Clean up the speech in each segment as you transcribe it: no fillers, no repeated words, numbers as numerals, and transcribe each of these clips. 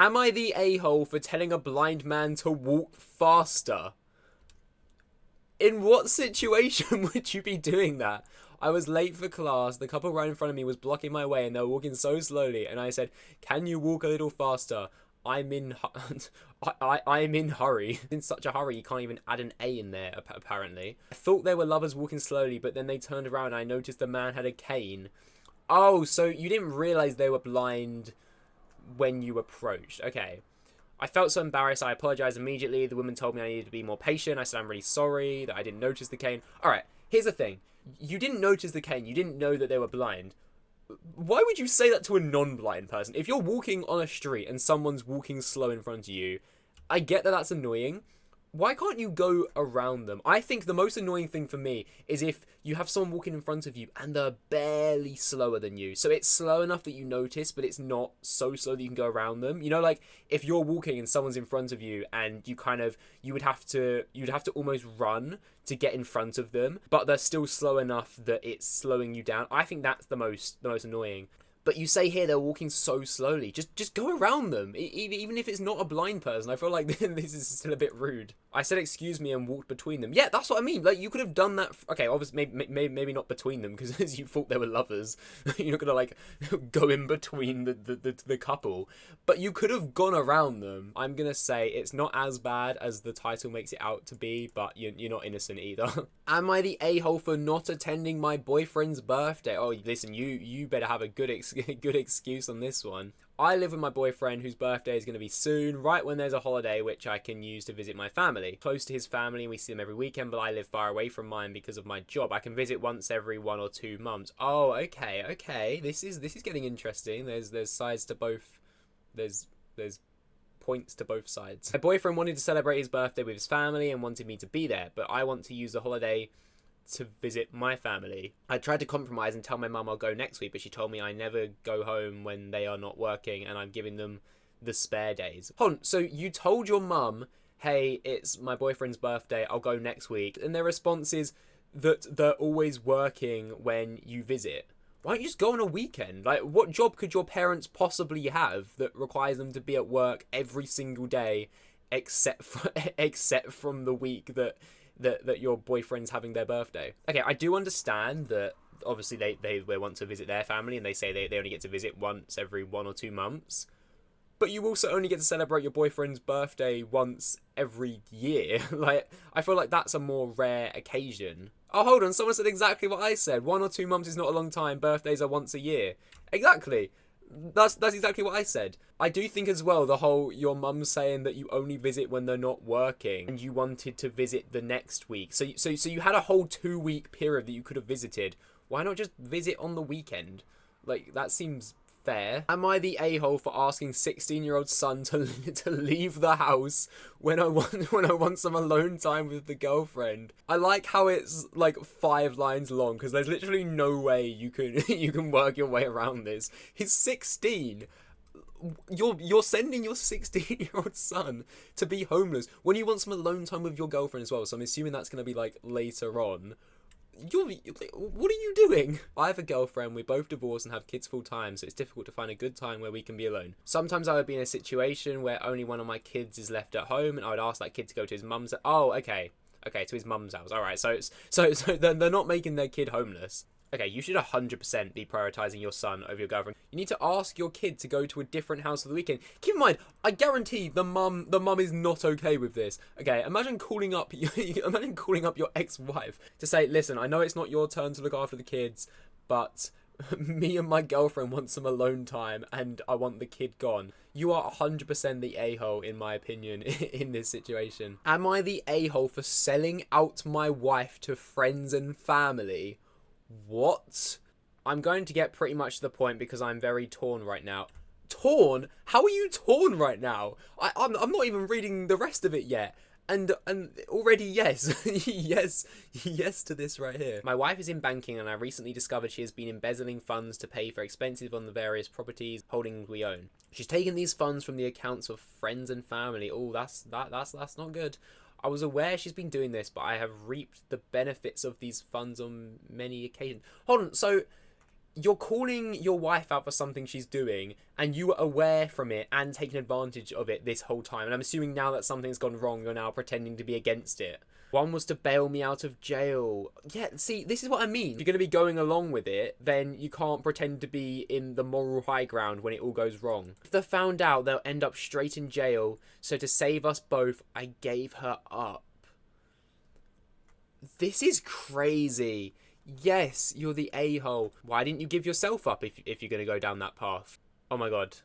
Am I the a-hole for telling a blind man to walk faster? In what situation would you be doing that? I was late for class, the couple right in front of me was blocking my way and they were walking so slowly, and I said, can you walk a little faster? I'm in I'm in hurry. In such a hurry you can't even add an A in there, apparently. I thought they were lovers walking slowly, but then they turned around and I noticed the man had a cane. Oh, so you didn't realise they were blind when you approached. Okay. I felt so embarrassed, I apologised immediately. The woman told me I needed to be more patient. I said I'm really sorry that I didn't notice the cane. Alright, here's the thing. You didn't notice the cane. You didn't know that they were blind. Why would you say that to a non-blind person? If you're walking on a street and someone's walking slow in front of you, I get that that's annoying. Why can't you go around them? I think the most annoying thing for me is if you have someone walking in front of you and they're barely slower than you. So it's slow enough that you notice, but it's not so slow that you can go around them. You know, like if you're walking and someone's in front of you and you'd have to almost run to get in front of them, but they're still slow enough that it's slowing you down. I think that's the most annoying. But you say here they're walking so slowly. Just go around them. Even if it's not a blind person. I feel like this is still a bit rude. I said excuse me and walked between them. Yeah, that's what I mean. Like, you could have done that. Okay, obviously, maybe not between them, because you thought they were lovers. You're not going to, like, go in between the couple. But you could have gone around them. I'm going to say it's not as bad as the title makes it out to be, but you're not innocent either. Am I the a-hole for not attending my boyfriend's birthday? Oh, listen, you better have a good excuse on this one. I live with my boyfriend whose birthday is going to be soon, right when there's a holiday which I can use to visit my family. Close to his family, we see them every weekend, but I live far away from mine because of my job. I can visit once every 1 or 2 months. Oh, okay. This is getting interesting. There's sides to both. There's points to both sides. My boyfriend wanted to celebrate his birthday with his family and wanted me to be there, but I want to use the holiday to visit my family. I tried to compromise and tell my mum I'll go next week, but she told me I never go home when they are not working and I'm giving them the spare days. Hold on, so you told your mum, hey, it's my boyfriend's birthday, I'll go next week, and their response is that they're always working when you visit. Why don't you just go on a weekend? Like, what job could your parents possibly have that requires them to be at work every single day except from the week that your boyfriend's having their birthday? Okay, I do understand that obviously they want to visit their family and they say they only get to visit once every 1 or 2 months. But you also only get to celebrate your boyfriend's birthday once every year. Like, I feel like that's a more rare occasion. Oh, hold on, someone said exactly what I said. 1 or 2 months is not a long time. Birthdays are once a year. Exactly. That's exactly what I said. I do think as well, the whole your mum saying that you only visit when they're not working and you wanted to visit the next week. So you had a whole 2-week period that you could have visited. Why not just visit on the weekend? Like, that seems fair. Am I the a-hole for asking 16-year-old son to leave the house when I want some alone time with the girlfriend? I like how it's like 5 lines long because there's literally no way you can work your way around this. He's 16. You're sending your 16-year-old son to be homeless when you want some alone time with your girlfriend as well. So I'm assuming that's going to be like later on. What are you doing? I have a girlfriend, we're both divorced and have kids full time, so it's difficult to find a good time where we can be alone. Sometimes I would be in a situation where only one of my kids is left at home and I would ask that kid to go to his mum's. Oh, okay, to his mum's house. Alright, so they're not making their kid homeless. Okay, you should 100% be prioritising your son over your girlfriend. You need to ask your kid to go to a different house for the weekend. Keep in mind, I guarantee the mum is not okay with this. Okay, imagine calling up your ex-wife to say, listen, I know it's not your turn to look after the kids, but me and my girlfriend want some alone time and I want the kid gone. You are 100% the a-hole, in my opinion, in this situation. Am I the a-hole for selling out my wife to friends and family? What? I'm going to get pretty much to the point because I'm very torn right now. Torn? How are you torn right now? I'm not even reading the rest of it yet. And already yes. yes to this right here. My wife is in banking and I recently discovered she has been embezzling funds to pay for expenses on the various properties holdings we own. She's taken these funds from the accounts of friends and family. Oh, that's not good. I was aware she's been doing this, but I have reaped the benefits of these funds on many occasions. Hold on, so You're calling your wife out for something she's doing, and you were aware from it and taking advantage of it this whole time. And I'm assuming now that something's gone wrong, you're now pretending to be against it. One was to bail me out of jail. Yeah, see, this is what I mean. If you're going to be going along with it, then you can't pretend to be in the moral high ground when it all goes wrong. If they're found out, they'll end up straight in jail. So to save us both, I gave her up. This is crazy. Yes, you're the a-hole. Why didn't you give yourself up if you're going to go down that path? Oh my god.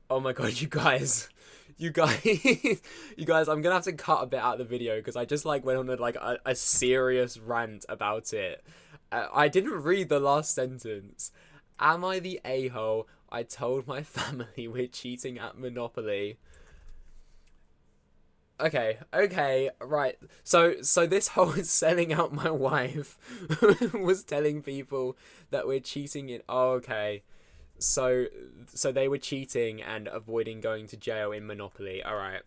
Oh my god, you guys. You guys, I'm gonna have to cut a bit out of the video because I just like went on a serious rant about it. I didn't read the last sentence. Am I the a-hole? I told my family we're cheating at Monopoly. Okay, right. So this whole selling out my wife was telling people that we're cheating in. Oh, okay. So they were cheating and avoiding going to jail in Monopoly. All right.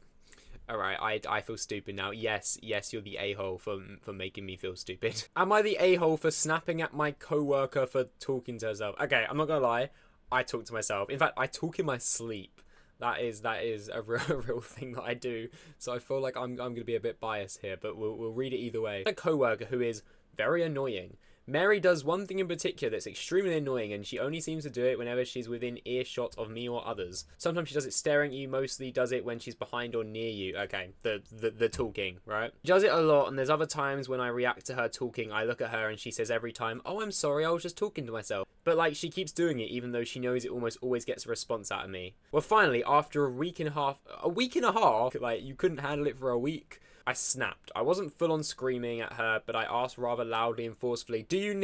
I feel stupid now. Yes, you're the a-hole for making me feel stupid. Am I the a-hole for snapping at my co-worker for talking to herself? Okay, I'm not gonna lie. I talk to myself. In fact, I talk in my sleep. That is a real thing that I do. So I feel like I'm gonna be a bit biased here, but we'll read it either way. A co-worker who is very annoying. Mary does one thing in particular that's extremely annoying, and she only seems to do it whenever she's within earshot of me or others. Sometimes she does it staring at you, mostly does it when she's behind or near you. Okay, the talking, right? She does it a lot, and there's other times when I react to her talking, I look at her and she says every time, "Oh, I'm sorry, I was just talking to myself." But like, she keeps doing it even though she knows it almost always gets a response out of me. Well, finally, after a week and a half, like, you couldn't handle it for a week, I snapped. I wasn't full on screaming at her, but I asked rather loudly and forcefully, do you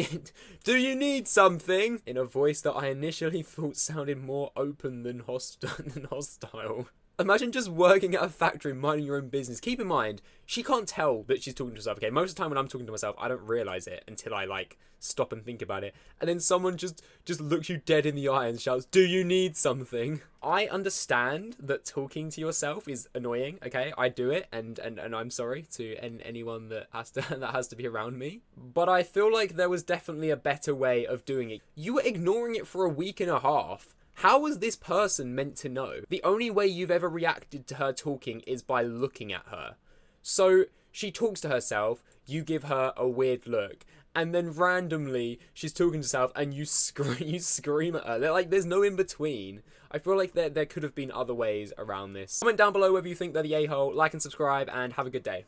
need something? In a voice that I initially thought sounded more open than hostile. Imagine just working at a factory, minding your own business. Keep in mind, she can't tell that she's talking to herself, okay? Most of the time when I'm talking to myself, I don't realise it until I, like, stop and think about it. And then someone just looks you dead in the eye and shouts, do you need something? I understand that talking to yourself is annoying, okay? I do it, and I'm sorry to anyone that has to be around me. But I feel like there was definitely a better way of doing it. You were ignoring it for a week and a half. How was this person meant to know? The only way you've ever reacted to her talking is by looking at her. So she talks to herself, you give her a weird look, and then randomly she's talking to herself and you scream at her. Like, there's no in between. I feel like there could have been other ways around this. Comment down below whether you think they're the a-hole, like and subscribe, and have a good day.